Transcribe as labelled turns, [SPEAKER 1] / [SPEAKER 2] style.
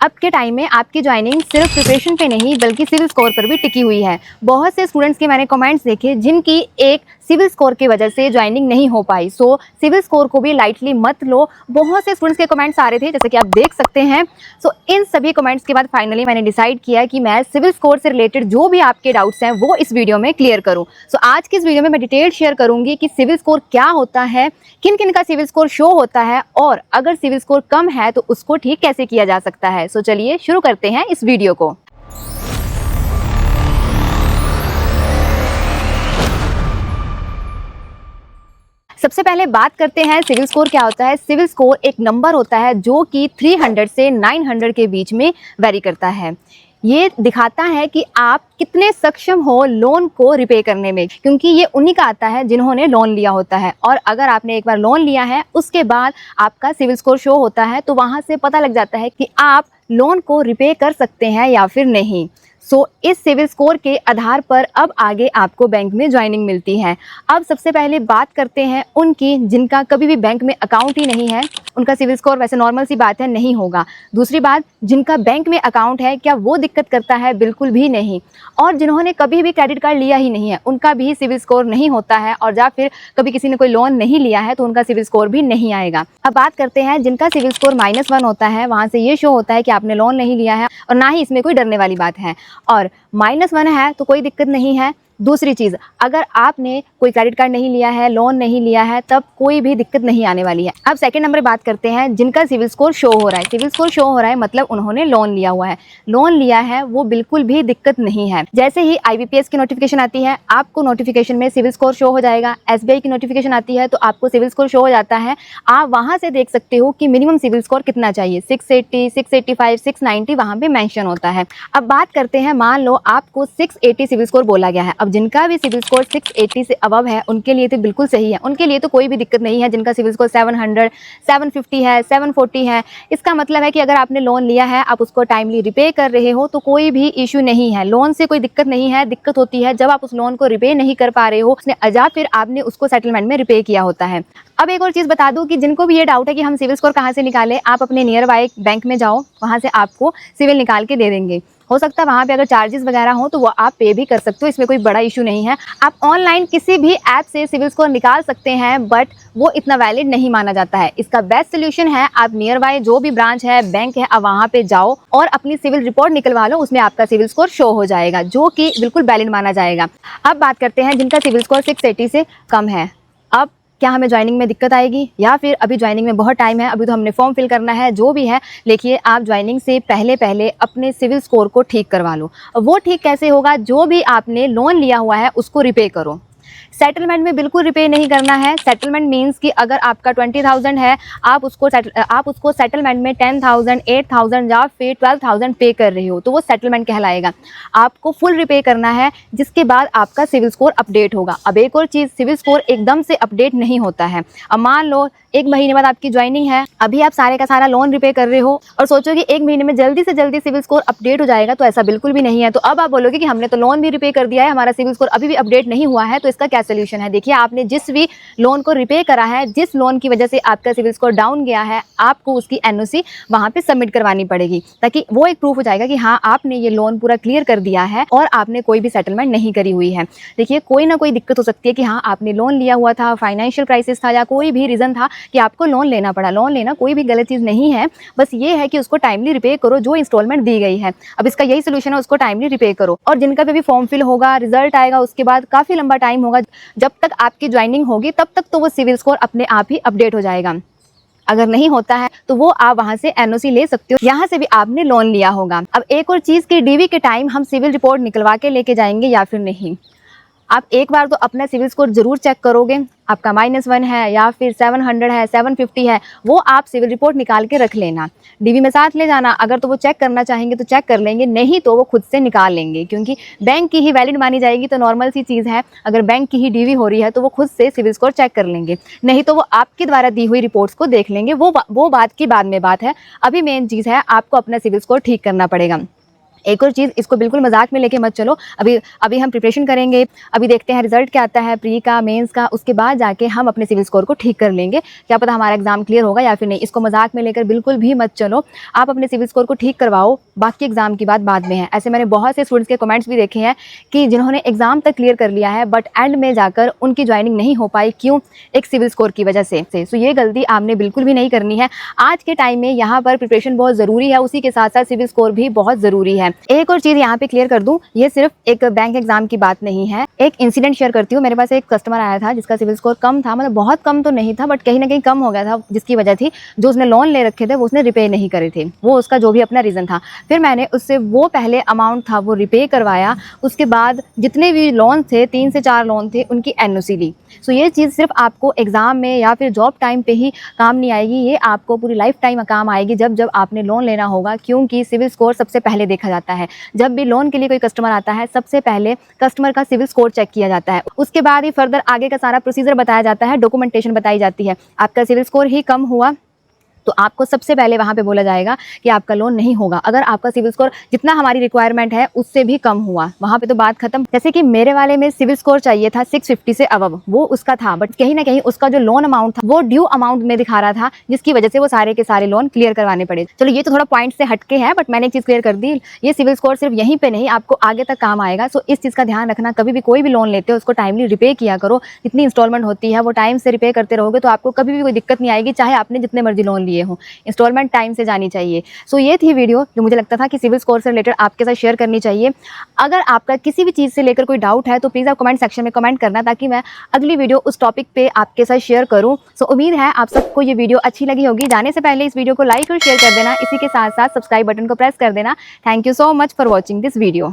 [SPEAKER 1] अब के टाइम में आपकी ज्वाइनिंग सिर्फ प्रिपरेशन पे नहीं बल्कि सिविल स्कोर पर भी टिकी हुई है। बहुत से स्टूडेंट्स के मैंने कमेंट्स देखे जिनकी एक सिविल स्कोर की वजह से ज्वाइनिंग नहीं हो पाई। सो सिविल स्कोर को भी लाइटली मत लो। बहुत से स्टूडेंट्स के कमेंट्स आ रहे थे जैसे कि आप देख सकते हैं। सो इन सभी कमेंट्स के बाद फाइनली मैंने डिसाइड किया कि मैं सिविल स्कोर से रिलेटेड जो भी आपके डाउट्स हैं वो इस वीडियो में क्लियर करूं। सो आज की इस वीडियो में मैं डिटेल शेयर करूंगी कि सिविल स्कोर क्या होता है, किन किन का सिविल स्कोर शो होता है और अगर सिविल स्कोर कम है तो उसको ठीक कैसे किया जा सकता है। सो चलिए शुरू करते हैं इस वीडियो को। सबसे पहले बात करते हैं सिविल स्कोर क्या होता है। सिविल स्कोर एक नंबर होता है जो कि 300 से 900 के बीच में वेरी करता है। ये दिखाता है कि आप कितने सक्षम हो लोन को रिपे करने में, क्योंकि ये उन्हीं का आता है जिन्होंने लोन लिया होता है। और अगर आपने एक बार लोन लिया है उसके बाद आपका सिविल स्कोर शो होता है तो वहाँ से पता लग जाता है कि आप लोन को रिपे कर सकते हैं या फिर नहीं। सो इस सिविल स्कोर के आधार पर अब आगे आपको बैंक में ज्वाइनिंग मिलती है। अब सबसे पहले बात करते हैं उनकी जिनका कभी भी बैंक में अकाउंट ही नहीं है, उनका सिविल स्कोर वैसे नॉर्मल सी बात है नहीं होगा। दूसरी बात, जिनका बैंक में अकाउंट है क्या वो दिक्कत करता है? बिल्कुल भी नहीं। और जिन्होंने कभी भी क्रेडिट कार्ड लिया ही नहीं है उनका भी सिविल स्कोर नहीं होता है, और या फिर कभी किसी ने कोई लोन नहीं लिया है तो उनका सिविल स्कोर भी नहीं आएगा। अब बात करते हैं जिनका सिविल स्कोर -1 होता है, वहाँ से ये शो होता है कि आपने लोन नहीं लिया है और ना ही इसमें कोई डरने वाली बात है। और -1 है तो कोई दिक्कत नहीं है। दूसरी चीज़, अगर आपने कोई क्रेडिट कार्ड नहीं लिया है, लोन नहीं लिया है, तब कोई भी दिक्कत नहीं आने वाली है। अब सेकंड नंबर बात करते हैं जिनका सिविल स्कोर शो हो रहा है। सिविल स्कोर शो हो रहा है मतलब उन्होंने लोन लिया हुआ है। लोन लिया है वो बिल्कुल भी दिक्कत नहीं है। जैसे ही IBPS की नोटिफिकेशन आती है आपको नोटिफिकेशन में सिविल स्कोर शो हो जाएगा। SBI की नोटिफिकेशन आती है तो आपको सिविल स्कोर शो हो जाता है। आप वहाँ से देख सकते हो कि मिनिमम सिविल स्कोर कितना चाहिए, 680, 685, 690 वहाँ पे मेंशन होता है। अब बात करते हैं, मान लो आपको 680 सिविल स्कोर बोला गया है। अब जिनका भी सिविल स्कोर 680 से अबव है उनके लिए तो बिल्कुल सही है, उनके लिए तो कोई भी दिक्कत नहीं है। जिनका सिविल स्कोर 700, 750 है, 740 है, इसका मतलब है कि अगर आपने लोन लिया है आप उसको टाइमली रिपे कर रहे हो तो कोई भी इशू नहीं है। लोन से कोई दिक्कत नहीं है। दिक्कत होती है जब आप उस लोन को रिपे नहीं कर पा रहे हो, उसने अजा फिर आपने उसको सेटलमेंट में रिपे किया होता है। अब एक और चीज़ बता दूं कि जिनको भी ये डाउट है कि हम सिविल स्कोर कहाँ से निकालें, आप अपने नियर बाय बैंक में जाओ, वहाँ से आपको सिविल निकाल के दे देंगे। हो सकता है वहाँ पे अगर चार्जेस वगैरह हो तो वो आप पे भी कर सकते हो, इसमें कोई बड़ा इशू नहीं है। आप ऑनलाइन किसी भी ऐप से सिविल स्कोर निकाल सकते हैं बट वो इतना वैलिड नहीं माना जाता है। इसका बेस्ट सोल्यूशन है आप नियर बाय जो भी ब्रांच है, बैंक है, आप वहाँ पे जाओ और अपनी सिविल रिपोर्ट निकलवा लो, उसमें आपका सिविल स्कोर शो हो जाएगा जो कि बिल्कुल वैलिड माना जाएगा। अब बात करते हैं जिनका सिविल स्कोर 680 से कम है। अब क्या हमें ज्वाइनिंग में दिक्कत आएगी या फिर अभी ज्वाइनिंग में बहुत टाइम है, अभी तो हमने फॉर्म फिल करना है, जो भी है। देखिए, आप ज्वाइनिंग से पहले पहले अपने सिविल स्कोर को ठीक करवा लो। वो ठीक कैसे होगा? जो भी आपने लोन लिया हुआ है उसको रिपे करो। सेटलमेंट में बिल्कुल रिपे नहीं करना है। सेटलमेंट मीन्स कि अगर आपका 20,000 है, आप उसको सेटलमेंट में 10,000, 8,000 या फिर 12,000 पे कर रहे हो तो वो सेटलमेंट कहलाएगा। आपको फुल रिपे करना है, जिसके बाद आपका सिविल स्कोर अपडेट होगा। अब एक और चीज़, सिविल स्कोर एकदम से अपडेट नहीं होता है। अब मान लो 1 महीने बाद आपकी ज्वाइनिंग है, अभी आप सारे का सारा लोन रिपे कर रहे हो और सोचो कि 1 महीने में जल्दी से जल्दी सिविल स्कोर अपडेट हो जाएगा, तो ऐसा बिल्कुल भी नहीं है। तो अब आप बोलोगे कि हमने तो लोन भी रिपे कर दिया है, हमारा सिविल स्कोर अभी भी अपडेट नहीं हुआ है, तो इसका क्या सोल्यूशन है? देखिए, आपने जिस भी लोन को रिपे करा है, जिस लोन की वजह से आपका सिविल स्कोर डाउन गया है, आपको उसकी NOC वहाँ पे सबमिट करवानी पड़ेगी, ताकि वो एक प्रूफ हो जाएगा कि हाँ, आपने ये लोन पूरा क्लियर कर दिया है और आपने कोई भी सेटलमेंट नहीं करी हुई है। देखिए, कोई ना कोई दिक्कत हो सकती है कि हाँ, आपने लोन लिया हुआ था, फाइनेंशियल क्राइसिस था या कोई भी रीज़न था कि आपको लोन लेना पड़ा। लोन लेना कोई भी गलत चीज़ नहीं है, बस ये है कि उसको टाइमली रिपे करो जो इंस्टॉलमेंट दी गई है। अब इसका यही सोल्यूशन है, उसको टाइमली रिपे करो। और जिनका भी फॉर्म फिल होगा, रिजल्ट आएगा, उसके बाद काफ़ी लंबा टाइम होगा, जब तक आपकी ज्वाइनिंग होगी तब तक तो वो सिविल स्कोर अपने आप ही अपडेट हो जाएगा। अगर नहीं होता है तो वो आप वहाँ से NOC ले सकते हो, यहाँ से भी आपने लोन लिया होगा। अब एक और चीज़ कि DV के टाइम हम सिविल रिपोर्ट निकलवा के लेके जाएंगे या फिर नहीं। आप एक बार तो अपना सिविल स्कोर ज़रूर चेक करोगे, आपका -1 है या फिर 700 है, 750 है, वो आप सिविल रिपोर्ट निकाल के रख लेना। DV में साथ ले जाना, अगर तो वो चेक करना चाहेंगे तो चेक कर लेंगे, नहीं तो वो खुद से निकाल लेंगे, क्योंकि बैंक की ही वैलिड मानी जाएगी। तो नॉर्मल सी चीज़ है, अगर बैंक की ही DV हो रही है तो वो खुद से सिविल स्कोर चेक कर लेंगे, नहीं तो वो आपके द्वारा दी हुई रिपोर्ट्स को देख लेंगे। वो बात की बाद में बात है। अभी मेन चीज़ है, आपको अपना सिविल स्कोर ठीक करना पड़ेगा। एक और चीज़, इसको बिल्कुल मजाक में लेके मत चलो। अभी हम प्रिपरेशन करेंगे, अभी देखते हैं रिजल्ट क्या आता है प्री का, मेंस का, उसके बाद जाके हम अपने सिविल स्कोर को ठीक कर लेंगे। क्या पता हमारा एग्जाम क्लियर होगा या फिर नहीं। इसको मजाक में लेकर बिल्कुल भी मत चलो। आप अपने सिविल स्कोर को ठीक करवाओ, बाकी एग्जाम की बात बाद में है। ऐसे मैंने बहुत से स्टूडेंट्स के कमेंट्स भी देखे हैं कि जिन्होंने एग्जाम तक क्लियर कर लिया है बट एंड में जाकर उनकी ज्वाइनिंग नहीं हो पाई। क्यों? एक सिविल स्कोर की वजह से। सो ये गलती आपने बिल्कुल भी नहीं करनी है। आज के टाइम में यहाँ पर प्रिपरेशन बहुत ज़रूरी है, उसी के साथ साथ सिविल स्कोर भी बहुत ज़रूरी है। एक और चीज़ यहाँ पे क्लियर कर दूं, ये सिर्फ एक बैंक एग्जाम की बात नहीं है। एक इंसिडेंट शेयर करती हूँ। मेरे पास एक कस्टमर आया था जिसका सिविल स्कोर कम था, मतलब बहुत कम तो नहीं था बट कहीं ना कहीं कम हो गया था, जिसकी वजह थी जो उसने लोन ले रखे थे वो उसने रिपे नहीं करे थे। वो उसका जो भी अपना रीज़न था। फिर मैंने उससे वो पहले अमाउंट था वो रिपे करवाया, उसके बाद जितने भी लोन थे, 3 से 4 लोन थे, उनकी एनओसी ली। सो ये चीज़ सिर्फ आपको एग्जाम में या फिर जॉब टाइम पे ही काम नहीं आएगी, ये आपको पूरी लाइफ टाइम काम आएगी जब जब आपने लोन लेना होगा। क्योंकि सिविल स्कोर सबसे पहले देखा जाता है। जब भी लोन के लिए कोई कस्टमर आता है, सबसे पहले कस्टमर का सिविल स्कोर चेक किया जाता है। उसके बाद ही फर्दर आगे का सारा प्रोसीजर बताया जाता है, डॉक्यूमेंटेशन बताई जाती है। आपका सिविल स्कोर ही कम हुआ तो आपको सबसे पहले वहाँ पे बोला जाएगा कि आपका लोन नहीं होगा। अगर आपका सिविल स्कोर जितना हमारी रिक्वायरमेंट है उससे भी कम हुआ, वहाँ पे तो बात खत्म। जैसे कि मेरे वाले में सिविल स्कोर चाहिए था 650 से अबव, वो उसका था, बट कहीं ना कहीं उसका जो लोन अमाउंट था वो ड्यू अमाउंट में दिखा रहा था, जिसकी वजह से वो सारे के सारे लोन क्लियर करवाने पड़े। चलो ये तो थोड़ा पॉइंट से हटके है, बट मैंने एक चीज़ क्लियर कर दी, ये सिविल स्कोर सिर्फ यहीं पर नहीं, आपको आगे तक काम आएगा। सो इस चीज़ का ध्यान रखना, कभी भी कोई भी लोन लेते हो उसको टाइमली रिपे किया करो। जितनी इंस्टॉलमेंट होती है वो टाइम से रिपे करते रहोगे तो आपको कभी भी कोई दिक्कत नहीं आएगी, चाहे आपने जितने मर्जी लोन लिए हो। इंस्टॉलमेंट टाइम से जानी चाहिए। सो ये थी वीडियो जो मुझे लगता था कि सिविल स्कोर से रिलेटेड आपके साथ शेयर करनी चाहिए। अगर आपका किसी भी चीज़ से लेकर कोई डाउट है तो प्लीज़ आप कमेंट सेक्शन में कमेंट करना, ताकि मैं अगली वीडियो उस टॉपिक पे आपके साथ शेयर करूं। सो उम्मीद है आप सबको ये वीडियो अच्छी लगी होगी। जाने से पहले इस वीडियो को लाइक और शेयर कर देना, इसी के साथ साथ सब्सक्राइब बटन को प्रेस कर देना। Thank you so much for watching this video.